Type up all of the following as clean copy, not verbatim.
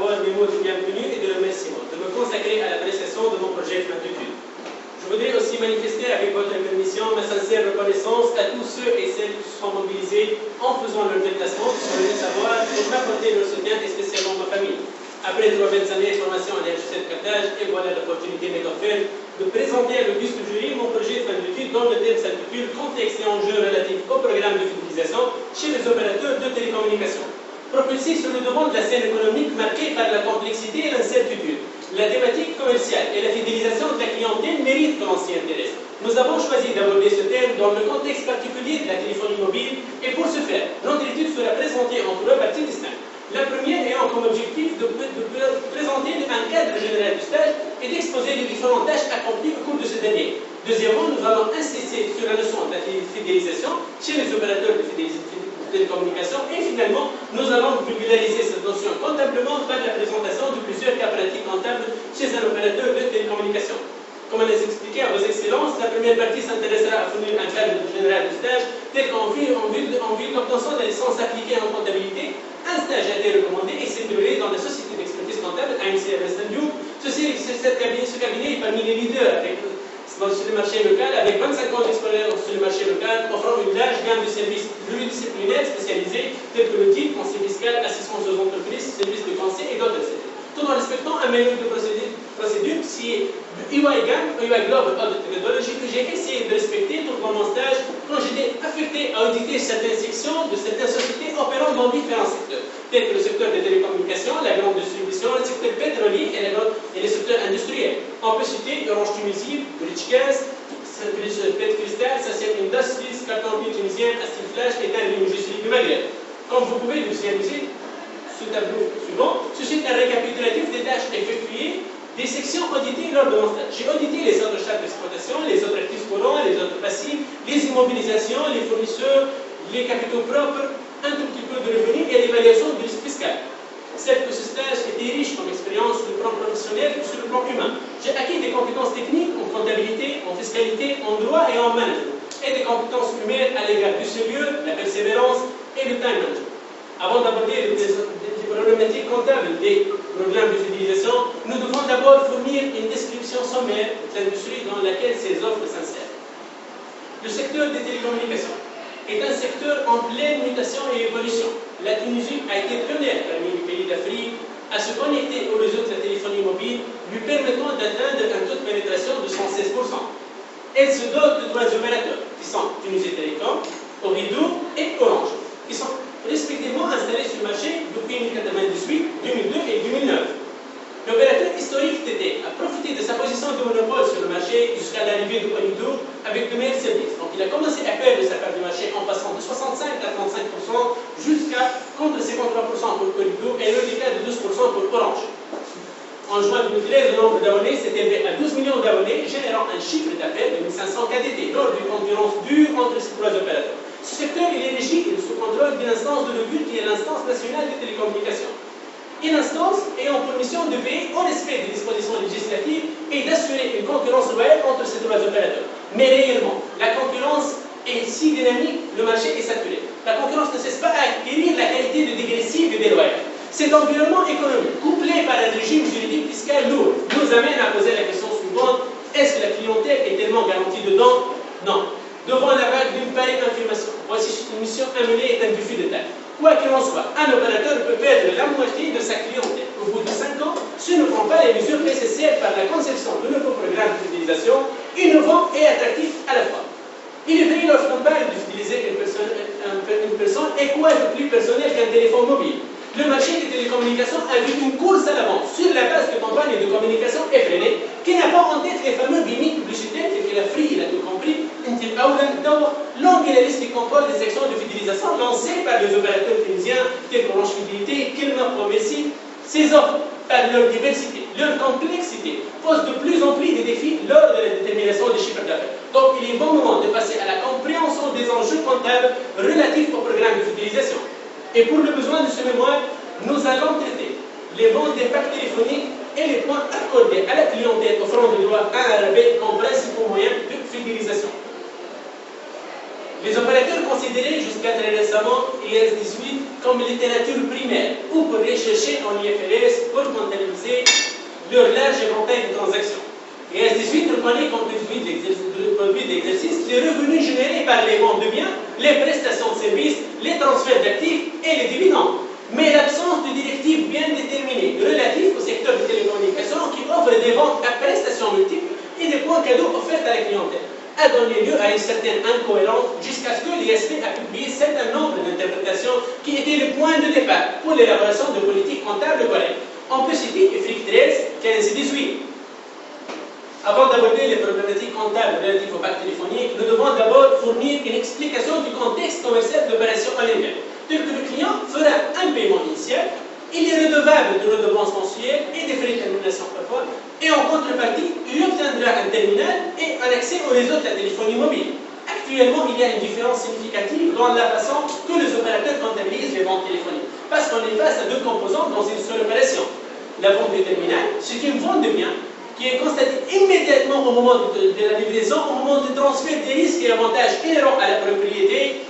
mes mots de bienvenue et de remerciement, de me consacrer à l'appréciation de mon projet Fin d'études. Je voudrais aussi manifester avec votre permission ma sincère reconnaissance à tous ceux et celles qui se sont mobilisés en faisant leur déplacement sur le savoir pour m'apporter leur soutien et spécialement ma famille. Après 3 belles années de formation à l'HEC Carthage, et voilà l'opportunité m'est offerte de présenter à l'auguste jury mon projet Fin d'études dont le thème s'intitule Contexte et enjeux relatifs au programme de fidélisation chez les opérateurs de télécommunications. Propulsé sur le devant de la scène économique marquée par la complexité et l'incertitude, la thématique commerciale et la fidélisation de la clientèle méritent que l'on s'y intéresse. Nous avons choisi d'aborder ce thème dans le contexte particulier de la téléphonie mobile et pour ce faire, notre étude sera présentée en 3 parties distinctes. La première ayant comme objectif de présenter un cadre général du stage et d'exposer les différentes tâches accomplies au cours de cette année. Deuxièmement, nous allons insister sur la notion de la fidélisation chez les opérateurs de télécommunications et finalement, nous allons vulgariser cette notion comptablement par la présentation de plusieurs cas pratiques comptables chez un opérateur de télécommunications. Comme on les expliqué à vos excellences, la première partie s'intéressera à fournir un cadre général du stage tel qu'en vue de l'obtention de la licence appliquée en comptabilité. Un stage a été recommandé et s'est déroulé dans la société d'expertise comptable AMC Ernst & Young. Ce cabinet est parmi les leaders sur le marché local, avec 25 ans d'expérience sur le marché local, offrant une large gamme de services pluridisciplinaires spécialisés tels que l'audit, conseil fiscal, assistance aux entreprises, services de conseil et d'autres, etc. Tout en respectant un manuel de procédure qui est EY GAM, EY Global Audit Methodology, que j'ai essayé de respecter tout au long de mon stage quand j'étais affecté à auditer certaines sections de certaines sociétés opérant dans différents secteurs, tels que le secteur des télécommunications, la grande distribution, le secteur pétrolier et les secteurs industriels. On peut citer Orange Tunisie, British Gas, Pet Crystal, Sachet Industries, Carton tunisien, Astil Flash et un du Maghreb. Comme vous pouvez le visualiser, ce tableau suivant suscite un récapitulatif des tâches effectuées des sections auditées lors de mon stage. J'ai audité les autres charges d'exploitation, les autres actifs courants, les autres passifs, les immobilisations, les fournisseurs, les capitaux propres, un tout petit peu de revenus et l'évaluation du risque fiscal. Certes que ce stage était riche comme expérience sur le plan professionnel et sur le plan humain. J'ai acquis des compétences techniques en comptabilité, en fiscalité, en droit et en management, et des compétences humaines à l'égard du sérieux, de la persévérance et du time management. Avant d'aborder les problématiques comptables des programmes de fidélisation, nous devons d'abord fournir une description sommaire de l'industrie dans laquelle ces offres s'insèrent. Le secteur des télécommunications est un secteur en pleine mutation et évolution. La Tunisie a été pionnière parmi les pays d'Afrique à se connecter au réseau de la téléphonie mobile, lui permettant d'atteindre un taux de pénétration de 116%. Elle se dote de 3 opérateurs, qui sont Tunisie Télécom, Ooredoo et Orange, qui sont respectivement installés sur le marché depuis 1998, 2002 et 2009. L'opérateur historique TT a profité de sa position de monopole sur le marché jusqu'à l'arrivée de Ooredoo avec de meilleurs services. Donc il a commencé à perdre sa part du marché en passant de 65 à 35% jusqu'à contre 53% pour Ooredoo et le cas de 12% pour Orange. En juin 2013, le nombre d'abonnés s'est élevé à 12 millions d'abonnés, générant un chiffre d'affaires de 1500 KDT lors d'une concurrence dure entre ces 3 opérateurs. Ce secteur est régi et sous contrôle d'une instance de revue qui est l'instance nationale des télécommunications. Une instance ayant pour mission de veiller au respect des dispositions législatives et d'assurer une concurrence loyale entre ces 3 opérateurs. Mais réellement, la concurrence est si dynamique, le marché est saturé. La concurrence ne cesse pas à acquérir la qualité de dégressive et déloyale. Cet environnement économique, couplé par un régime juridique fiscal lourd, nous amène à poser la question suivante: est-ce que la clientèle est tellement garantie dedans? Non. Devant la vague d'une pareille affirmation, voici une mission à mener et un défi de taille. Quoi qu'il en soit, un opérateur peut perdre la moitié de sa clientèle. Au bout de 5 ans, s'il ne prend pas les mesures nécessaires par la conception de nouveaux programmes d'utilisation, innovants et attractifs à la fois. Il est vrai lorsqu'on parle d'utiliser une personne est quoi de plus personnel qu'un téléphone mobile? Le marché des télécommunications a vu une course à l'avance sur la base de campagnes de communication effrénées qui n'a pas en tête les fameux gimmicks publicitaires tels que la Free, il a tout compris, Intel Aoulan, longue est la liste qui comporte des actions de fidélisation lancées par les opérateurs tunisiens tels qu'Orange Fidélité, Kilma Promessi. Ces offres, par leur diversité, leur complexité, posent de plus en plus des défis lors de la détermination des chiffres d'affaires. Donc il est bon moment de passer à la compréhension des enjeux comptables relatifs au programme de fidélisation. Et pour le besoin de ce mémoire, nous allons traiter les ventes des packs téléphoniques et les points accordés à la clientèle offrant le droit à un rabais comme principaux moyens de fidélisation. Les opérateurs considéraient jusqu'à très récemment IS 18 comme littérature primaire ou pour rechercher en IFRS pour comptabiliser leur large éventail de transactions. IS 18 reconnaît comme produit d'exercice les revenus générés par les ventes de biens, les prestations de services, les transferts d'actifs et les dividendes. Mais l'absence de directives bien déterminées relatives au secteur de télécommunications qui offre des ventes à prestations multiples et des points cadeaux offerts à la clientèle a donné lieu à une certaine incohérence jusqu'à ce que l'ISP a publié un certain nombre d'interprétations qui étaient le point de départ pour l'élaboration de politiques comptables correctes. On peut citer IFRIC 13, 15 et 18. Avant d'aborder les problématiques comptables relatives au pacte téléphonique, nous devons d'abord fournir une explication du contexte commercial de l'opération en elle-même. Tel que le client fera un paiement initial, il est redevable de redevances mensuelles et des frais de termination parfois, et en contrepartie, il obtiendra un terminal et un accès au réseau de la téléphonie mobile. Actuellement, il y a une différence significative dans la façon que les opérateurs comptabilisent les ventes téléphoniques, parce qu'on est face à deux composantes dans une seule opération. La vente du terminal, c'est une vente de biens qui est constatée immédiatement au moment de la livraison, au moment du transfert des risques et avantages inhérents à la propriété,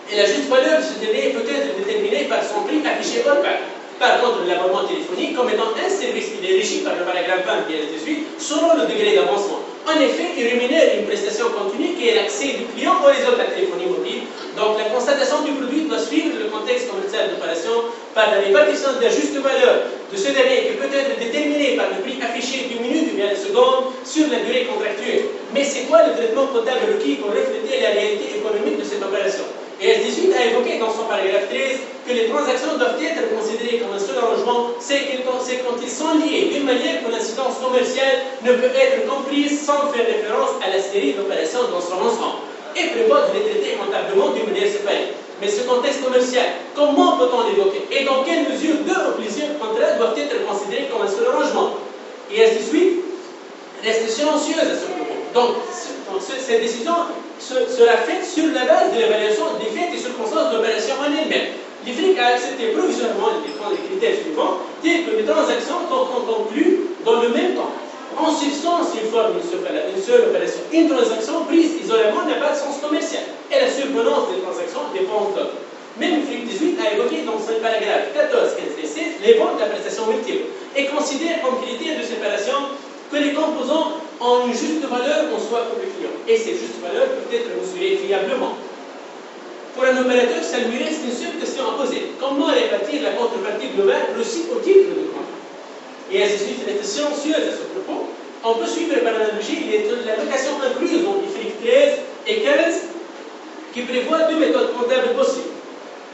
et la juste valeur de ce dernier peut être déterminée par son prix affiché hors pack. Par contre, l'abonnement téléphonique, comme étant un service qui est régi par le paragraphe 20 de l'IS 18, selon le degré d'avancement. En effet, il rémunère une prestation continue qui est l'accès du client au réseau de la téléphonie mobile. Donc, la constatation du produit doit suivre le contexte commercial d'opération par la répartition de la juste valeur de ce dernier qui peut être déterminé par le prix affiché d'une minute ou bien de seconde sur la durée contractuelle. Mais c'est quoi le traitement comptable requis pour refléter la réalité économique de cette opération? Et S18 a évoqué dans son paragraphe 13 que les transactions doivent être considérées comme un seul arrangement, c'est quand ils sont liés d'une manière que l'incidence commerciale ne peut être comprise sans faire référence à la série d'opérations dans son ensemble, et prévoit de les traiter comptablement d'une manière séparée. Mais ce contexte commercial, comment peut-on l'évoquer? Et dans quelle mesure deux ou plusieurs contrats doivent être considérés comme un seul arrangement? Et S18 reste silencieuse à ce propos. Donc cette décision sera faite sur la base de l'évaluation des faits et circonstances de l'opération en elle-même. L'IFRIC a accepté provisoirement les critères suivants, tels que les transactions sont conclues dans le même temps. En substance, il forme une seule opération. Une transaction prise isolément n'a pas de sens commercial, et la survenance des transactions dépend de l'autre. Même l'IFRIC 18 a évoqué dans son paragraphe 14, 15 et 16 les ventes à prestations multiples, et considère comme critère de séparation que les composants ont une juste valeur en soi pour le client. Et ces justes valeurs peuvent être mesurées fiablement. Pour un opérateur, ça lui reste une seule question à poser. Comment répartir la contrepartie globale reçue au titre du contrat? Et ainsi de suite, reste silencieuse à ce propos. On peut suivre par analogie la location incluse dans l'IFRIC 13 et 15 qui prévoit deux méthodes comptables possibles.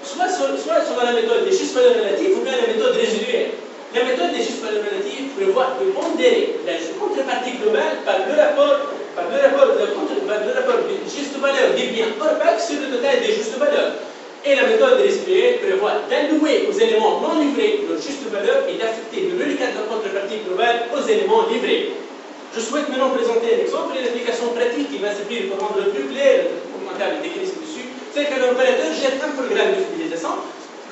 Soit sur la méthode des justes valeurs relatives ou bien la méthode résiduaire. La méthode des justes valeurs relatives prévoit de pondérer la contrepartie globale par le rapport de juste valeur des biens hors pack sur le total des justes valeurs. Et la méthode résiduaire prévoit d'allouer aux éléments non livrés leur juste valeur et d'affecter le reliquat de la contrepartie globale aux éléments livrés. Je souhaite maintenant présenter un exemple et une application pratique qui va servir pour rendre plus clair le comptable décrit ci-dessus. C'est que l'opérateur gère un programme de fidélisation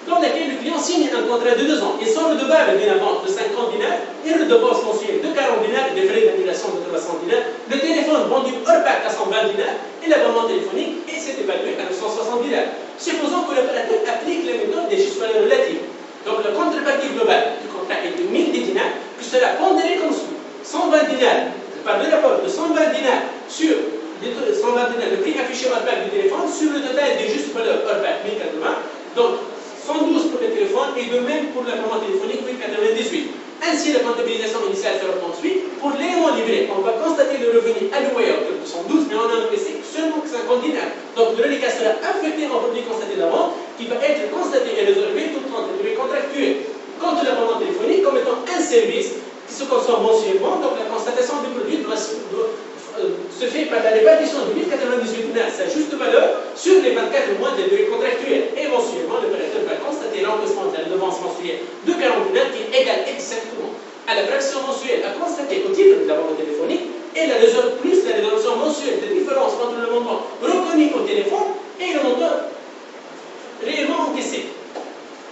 dans lequel le client signe un contrat de 2 ans. Ils sont redevables d'une avance de 50 dinars, une redevance mensuelle de 40 dinars et des frais d'annulation de 300 dinars, le téléphone vendu hors pack à 120 dinars et l'abonnement téléphonique, et c'est évalué à 960 dinars. Supposons que l'opérateur applique la méthode des justes valeurs relatives. Donc la contrepartie globale du contrat est de 1000 dinars, qui sera pondérée comme suit. 120 dinars, par le rapport de 120 dinars sur 120 dinars, le prix affiché hors pack du téléphone, sur le total des justes valeurs hors pack 1080. Donc 112 pour le téléphone et de même pour l'abonnement téléphonique 1098. Ainsi, la comptabilisation initiale sera ensuite. Pour l'élément livré, on va constater le revenu alloué à hauteur de 112, mais on a encaissé seulement 50 dinars. Donc le reliquat sera affecté en produit constaté d'avant, qui va être constaté et résolu tout en durée contractuelle. Quant à l'abonnement téléphonique, comme étant un service qui se consomme mensuellement, donc la constatation du produit se fait par la répartition de 1098 dinars, sa juste valeur, sur les 24 mois de durée contractuelle. Et mensuellement, l'opérateur va constater l'encaissement de la redevance mensuelle de 40 dinars qui est égale exactement à la fraction mensuelle à constater au titre de l'abonnement téléphonique et la réserve plus la résolution mensuelle de différence entre le montant reconnu au téléphone et le montant réellement encaissé.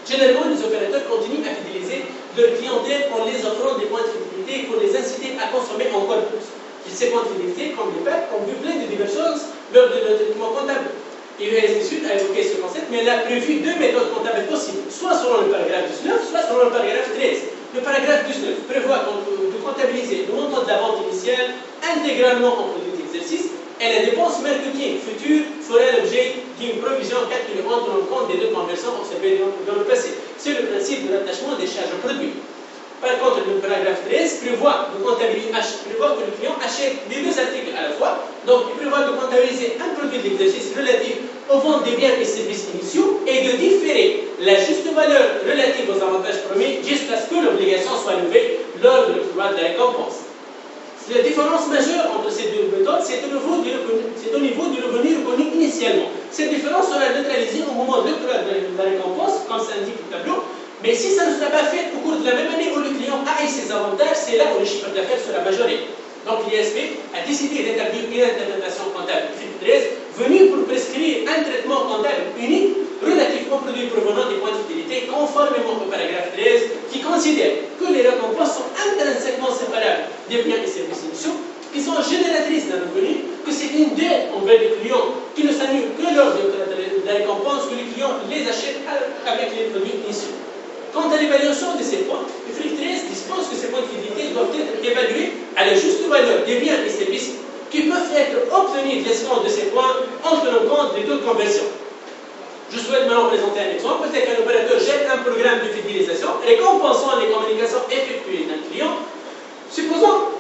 Généralement, les opérateurs continuent à fidéliser leur clientèle en les offrant des points de fidélité pour les inciter à consommer encore plus. Ces points de fidélité, comme les packs, ont vu plein de diverses choses lors de leur traitement comptable. Et Sud a évoqué ce concept, mais elle a prévu deux méthodes comptables possibles, soit selon le paragraphe 19, soit selon le paragraphe 13. Le paragraphe 19 prévoit de comptabiliser le montant de la vente initiale intégralement en produit d'exercice et la dépense marketing future ferait l'objet d'une provision calculée en tenant compte des deux conversions observées dans le passé. C'est le principe de l'attachement des charges au produit. Par contre, le paragraphe 13 prévoit que le client achète les deux articles à la fois. Donc, il prévoit de comptabiliser un produit d'exercice relatif aux ventes des biens et services initiaux et de différer la juste valeur relative aux avantages promis jusqu'à ce que l'obligation soit levée lors de l'octroi de la récompense. La différence majeure entre ces deux méthodes, c'est au niveau du revenu reconnu initialement. Cette différence sera neutralisée au moment de l'octroi de la récompense, comme ça indique le tableau. Mais si ça ne sera pas fait au cours de la même année où le client a eu ses avantages, c'est là où le chiffre d'affaires sera majoré. Donc l'ISP a décidé d'établir une interprétation comptable du 13 venue pour prescrire un traitement comptable unique relatif aux produits provenant des points de fidélité conformément au paragraphe 13 qui considère que les récompenses sont intrinsèquement séparables des biens et services initiaux, qui sont génératrices d'un revenu, que c'est une dette envers les clients qui ne s'annule que lors de la récompense que les clients les achètent avec les produits initiaux. Quant à l'évaluation de ces points, le FRIC 13 dispose que ces points de fidélité doivent être évalués à la juste valeur des biens et services qui peuvent être obtenus de l'escompte de ces points en tenant compte des taux de conversion. Je souhaite maintenant présenter un exemple. Peut-être qu'un opérateur jette un programme de fidélisation récompensant les communications effectuées d'un client. Supposons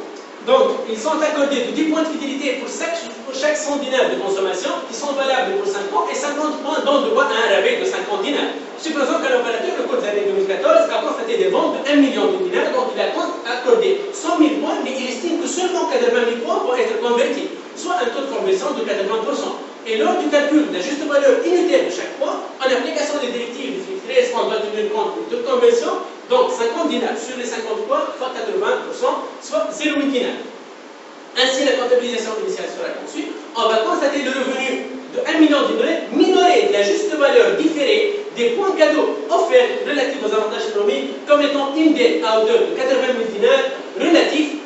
donc ils sont accordés de 10 points de fidélité pour chaque 100 dinars de consommation qui sont valables pour 5 ans et 50 points dont droit à un rabais de 50 dinars. Supposons qu'un opérateur, au cours de l'année 2014, a constaté des ventes de 1 million de dinars, donc il a accordé 100 000 points, mais il estime que seulement 80 000 points vont être convertis, soit un taux de conversion de 80%. Et lors du calcul de la juste valeur unitaire de chaque point, en application des directives du FRIC 13, on doit tenir compte du taux de conversion, donc 50 dinars sur les 50 points, fois 80%, soit 0,8 dinars. Ainsi, la comptabilisation initiale sera conçue. On va constater le revenu de 1 million de dinars minoré de la juste valeur différée des points cadeaux offerts relatifs aux avantages promis comme étant une dette à hauteur de 80 000 dinars relatifs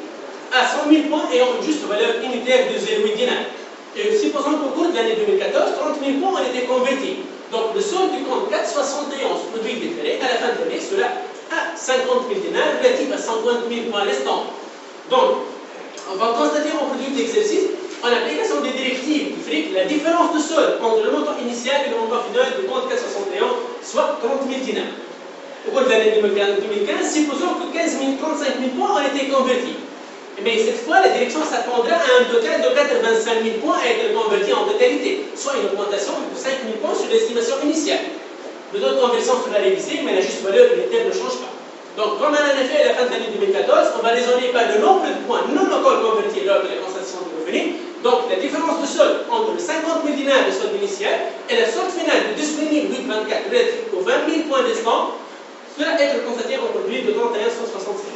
à 100 000 points ayant une juste valeur unitaire de 0,8 dinars. Et supposons qu'au cours de l'année 2014, 30 000 points ont été convertis. Donc le solde du compte 471 produits différés à la fin de l'année sera à 50 000 dinars relatif à 50 000 points restants. Donc, on va constater au produit d'exercice, en application des directives du FRIC, la différence de solde entre le montant initial et le montant final du compte 461, soit 30 000 dinars. Au cours de l'année 2015, supposons que 35 000 points ont été convertis. Mais cette fois, la direction s'attendra à un total de 85 000 points à être convertis en totalité, soit une augmentation de 5 000 points sur l'estimation initiale. Le taux de conversion sera révisé, mais la juste valeur unitaire ne change pas. Donc, comme on en a fait à la fin de l'année 2014, on va raisonner par le nombre de points non encore convertis lors de la constatation de revenus. Donc, la différence de solde entre le 50 000 dinars de solde initial et la solde finale de 18 824 relative aux 20 000 points d'escompte sera être constatée en produit de 31,166.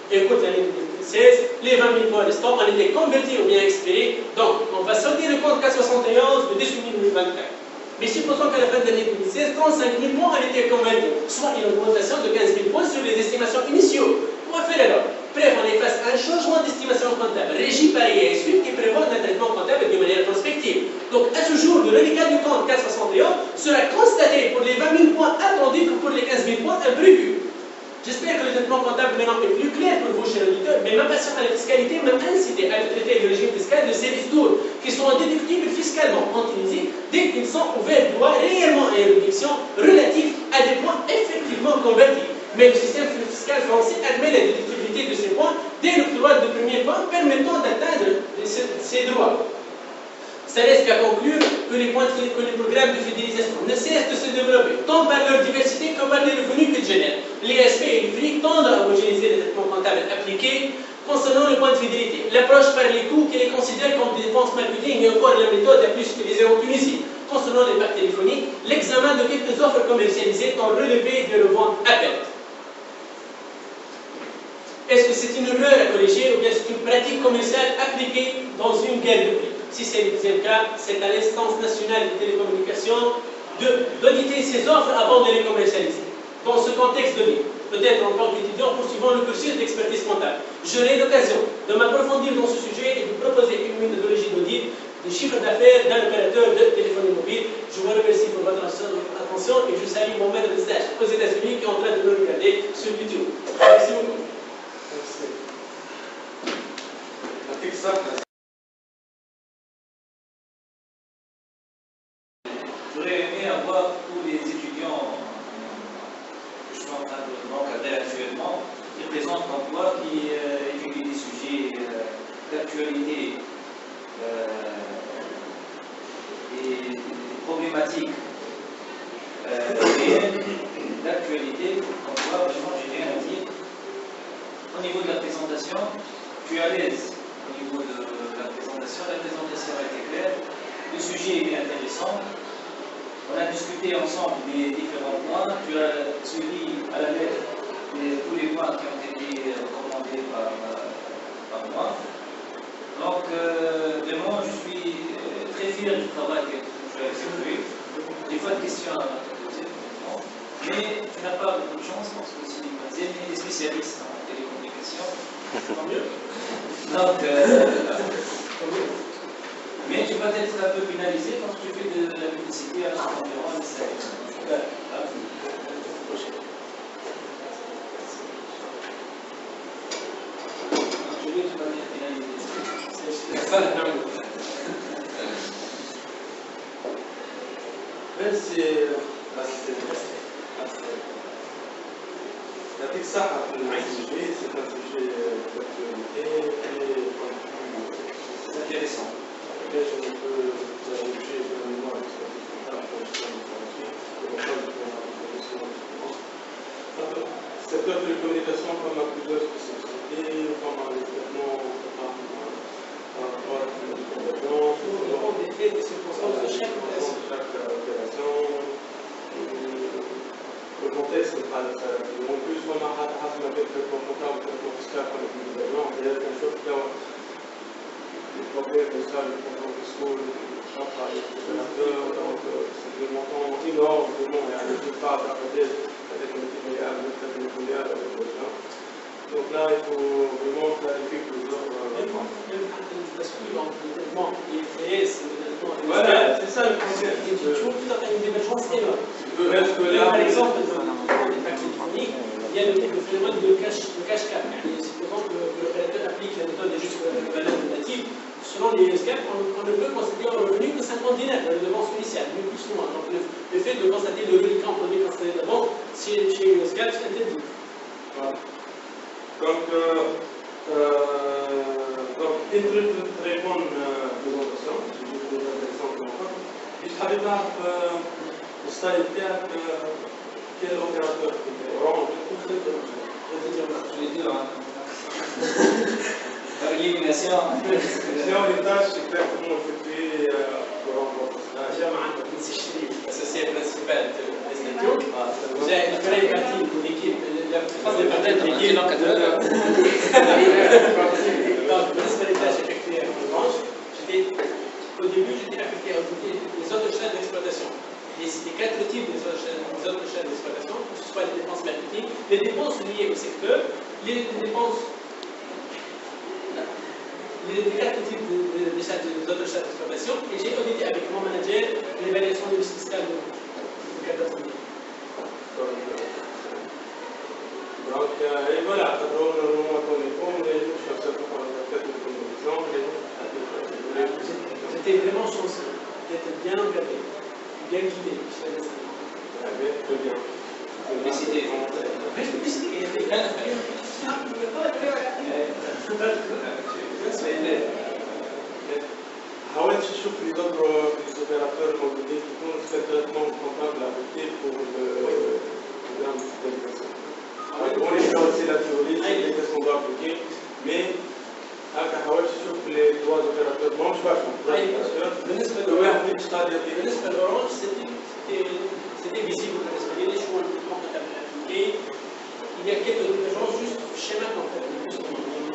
Et au cours de l'année 2016, les 20 000 points restants ont été convertis ou bien expirés. Donc, on va solder le compte 471 de 18 824. Mais supposons qu'à la fin de l'année 2016, 35 000 points ont été convertis, soit une augmentation de 15 000 points sur les estimations initiaux. Comment faire alors? Bref, on est face à un changement d'estimation comptable régi par IAS8 qui prévoit un traitement comptable de manière prospective. Donc, à ce jour, le reliquat du compte 461 sera constaté pour les 20 000 points attendus que pour les 15 000 points imprévus. J'espère que le traitement comptable maintenant est plus clair pour vous, chers auditeurs, mais ma passion à la fiscalité m'a incité à traiter le régime fiscal de ces ristournes qui sont déductibles fiscalement en Tunisie dès qu'ils sont ouverts droit réellement à une réduction relative à des points effectivement convertis. Mais le système fiscal français admet la déductibilité de ces points dès l'octroi de premier point permettant d'atteindre ces droits. Ça reste qu'à conclure que les programmes de fidélisation ne cessent de se développer, tant par leur diversité que par les revenus qu'ils génèrent. L'ISP et le FRIC tendent à homogénéiser les traitements comptables appliqués concernant le point de fidélité. L'approche par les coûts qui les considère comme des dépenses marketing est encore la méthode la plus utilisée en Tunisie. Concernant les packs téléphoniques, l'examen de quelques offres commercialisées ont relevé de revente à perte. Est-ce que c'est une erreur à corriger ou bien c'est une pratique commerciale appliquée dans une guerre de prix? Si c'est le deuxième cas, c'est à l'instance nationale des télécommunications d'auditer ces offres avant de les commercialiser. Dans ce contexte d'audit, peut-être en tant qu'étudiant poursuivant le cursus d'expertise comptable, j'aurai l'occasion de m'approfondir dans ce sujet et de proposer une méthodologie d'audit de chiffre d'affaires d'un opérateur de téléphonie mobile. Je vous remercie pour votre attention et je salue mon maître de stage aux États-Unis qui est en train de nous regarder sur YouTube. Merci beaucoup. J'aurais aimé avoir tous les étudiants que je suis en train d'encadrer actuellement qui présentent l'emploi, qui étudient des sujets d'actualité et des problématiques réelles d'actualité. L'emploi, vraiment, j'ai rien à dire. Au niveau de la présentation, je suis à l'aise au niveau de la présentation. La présentation a été claire, le sujet est bien intéressant. On a discuté ensemble des différents points. Tu as suivi à la lettre tous les points qui ont été recommandés par moi. Donc, vraiment, je suis très fier du travail que tu as effectué. J'ai pas de questions à te poser, mais tu n'as pas beaucoup de chance parce que si tu es spécialiste en télécommunications, tant mieux. Donc, mais je vais être un peu pénalisé parce que je fais de la publicité à l'environnement de ça. Je vais pas être pénalisé. Merci. يعطيك الصحة في السوجي، سي ان سوجي d'actualité C'est intéressant. lequel on peut bouger énormément avec ce secteur de télécommunication comme à plusieurs spécificités, comme un développement par rapport à la convergence, des faits, des circonstances de chaque opération. Le contexte n'est pas nécessaire. En plus, on a حسب ما كنت confortable pour le fiscal comme le gouvernement, il y a quelque chose qui a des problèmes de ça, les contrôles fiscaux, les opérateurs, donc c'est des montants énormes, vraiment, il y a un résultat à côté avec les milliards, les milliards avec les gens. Donc là, il faut vraiment clarifier plusieurs points. Voilà, c'est ça le concept. Il y a toujours tout à fait une divergence énorme. Par exemple, dans les taxes électroniques, il y a le phénomène de cash-cap. Supposons que l'opérateur applique la méthode des justes valeurs négatives. Selon les USCAP, on ne peut considérer un revenu que 50 dinars de la dépense initiale, ni plus ni moins. Donc le fait de constater le reliquat en produit constaté d'abord, chez USCAP, c'est interdit. Voilà. Donc, une très bonne présentation, c'est intéressant pour moi. Je حابب نعرف الستايل بتاعك quel opérateur Orange Je l'ai dit, l'élimination. les tâches exactement effectuées pour Orange. جامعة بنسي الشريف الأساسية principale de l'institut. J'ai créé partie de l'équipe, faisait partie de l'équipe. Donc, بالنسبة للتâches effectuées en Orange, au début, j'étais affecté à les autres chaînes d'exploitation. Les quatre types des autres chaînes d'exploitation, que ce soit les dépenses marketing, les dépenses liées au secteur, les dépenses. Les quatre types des autres chaînes d'exploitation, et j'ai audité avec mon manager l'évaluation du risque fiscal de catastrophe. Donc, et voilà, normalement, comme il faut, les chercheurs pour la tête de communication, J'étais vraiment chanceux d'être bien encadré, bien guidé. Très bien. Publicité. حاولت تشوف لي دور les opérateurs mobiliers qui font ce traitement comptable adopté pour le programme de fidélisation. On est aussi la théorie, c'est qu'est-ce qu'on doit appliquer, mais حاولت تشوف les trois opérateurs, non je sais pas, بالنسبة لأورانج c'était visible بالنسبة لي شو التريتمون comptable appliqué. Il y a quelques différences juste au schéma comptable.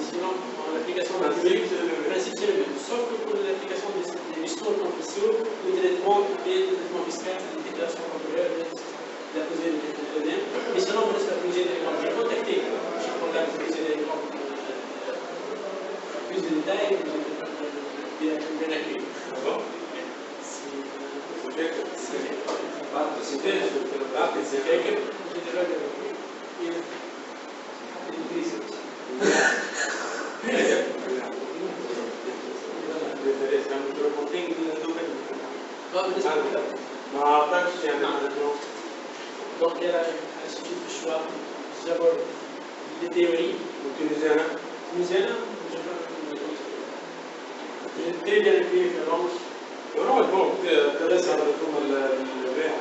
Sinon, dans l'application d'un le principe c'est le même. Sauf que pour l'application des stores commerciaux, le traitement fiscal, c'est une déclaration temporaire, la poser des données. Mais sinon, on reste obligé d'aller j'ai contacté chaque comptable, pour poser des plus de détails, bien accueilli. ما اعتقدش يعني Donc il y a l'Institut de choix, d'abord des théories tunisienne. tunisiennes. J'ai très bien appuyé Florence. والله bon كذا على الرقم البيع.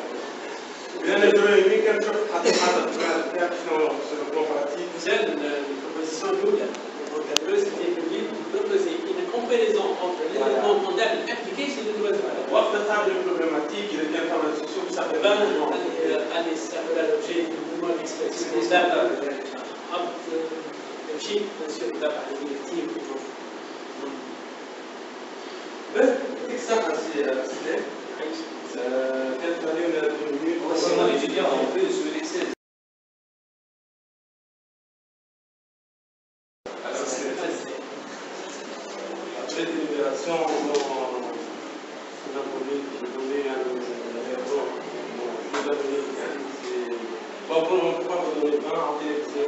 لأن الدوري كان شوف حتى بتاعك شنو شنو براتيك. Celle de proposition Julia, donc la plus c'était publié pour proposer une comparaison entre les éléments comptables appliqués sur les nouvelles valeurs. وقت التعب البروبلماتيك اللي كان في الانستيتيوت ça fait Allez, ça peut l'objet du mouvement d'expertise des dates. نمشي sur les dates على الديريكتيف. ديك الساعة سي كانت علينا 2 minutes. Si on étudie en plus sur les 16. Après délibération, on a donné un erreur. Je l'ai donné, c'est pas bon, on ne peut pas donner 20 en télévision.